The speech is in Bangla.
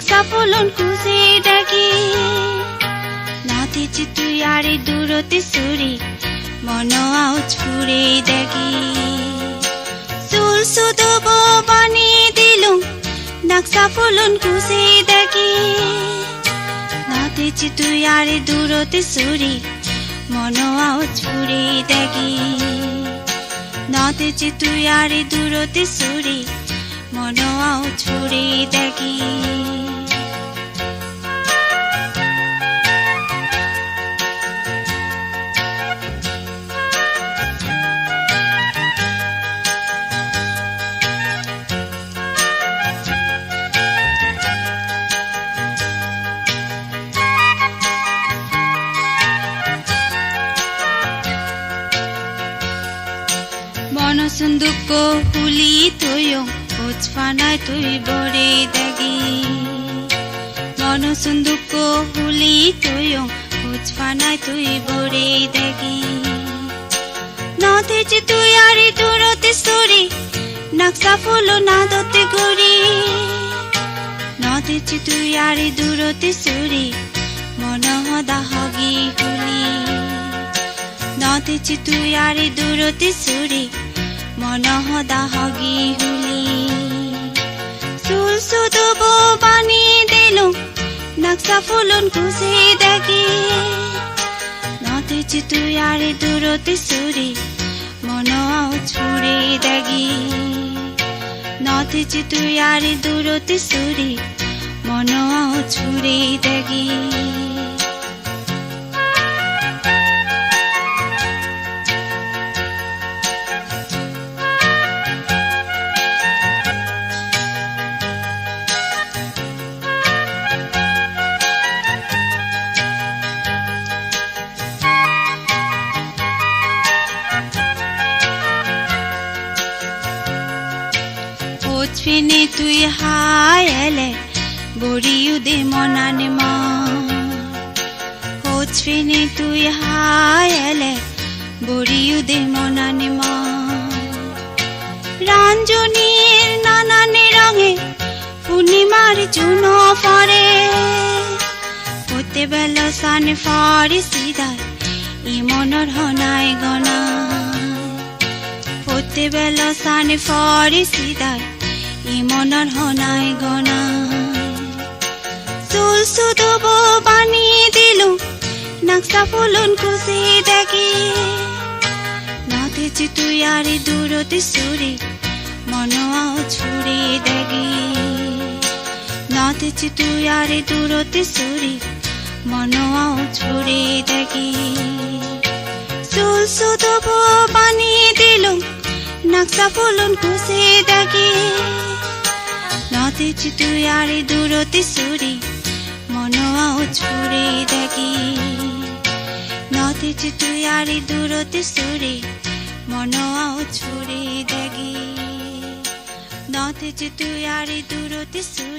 নাকসা ফুলন খুঁজে ডাকি নাতেছি তুই আরে দূরতে সুরি মন আউজ ফুরে ডাকি চুল সুদব বানি দিলুম নাকসা ফুলন খুঁজে ডাকি নাতেছি তুই আরে দূরতে সুরি মন আউজ ফুরে ডাকি নাতেছি তুই আরে দূরতে সুরি মন আউজ ফুরে ডাকি মনসুন্দুক হুলি তুইও উচফানায় তুই বরে দাগি মনসুন্দুক হুলি তুইও উচফানায় তুই বরে দাগি নাতেছি তুই আরে দূরতে সরি নাকসা ফুলো নাদতে গড়ি নাতেছি তুই আরে দূরতে সরি মন হদা হগি হুলি নাতেছি তুই আরে দূরতে সরি মন হদা হগি হুলি চুল সুদব বানি দিলু নাকসা ফুলন খুঁজে ডাকি নাতেছি তুই আরে দূরতে সুরি মন আউজ ফুরে ডাকি নাতেছি তুই আরে দূরতে সুরি মন আউজ ফুরে ডাকি ফিনে তুই হায়লে বড়িউ দে মনানে মা হোচ ফিনে তুই হায়লে বড়িউ দে মনানে মা রাঞ্জনীর নানানে রঙে পূর্ণিমার চুন ফরে হতে বেল সানে ফরে সিদায় ই মনর হনায় গনা হতে বেল সানে ফরে সিদায় ই মনর হনায় গনা চুল সুদব বানি দিলু নাকসা ফুলন খুঁজে ডাকি নাতেছি তুই আরে দূরতে সুরি মন আউজ ফুরে ডাকি নাতেছি তুই আরে দূরতে সুরি মন আউজ ফুরে ডাকি চুল সুদব বানি দিলু নাকসা ফুলন খুঁজে ডাকি নাতেছি তুই আরে দূরতে সুরি মন আউজ ফুরে ডাকি নাতেছি তুই আরে দূরতে সুরি মন আউজ ফুরে ডাকি নাতেছি তুই আরে দূরতে সুরি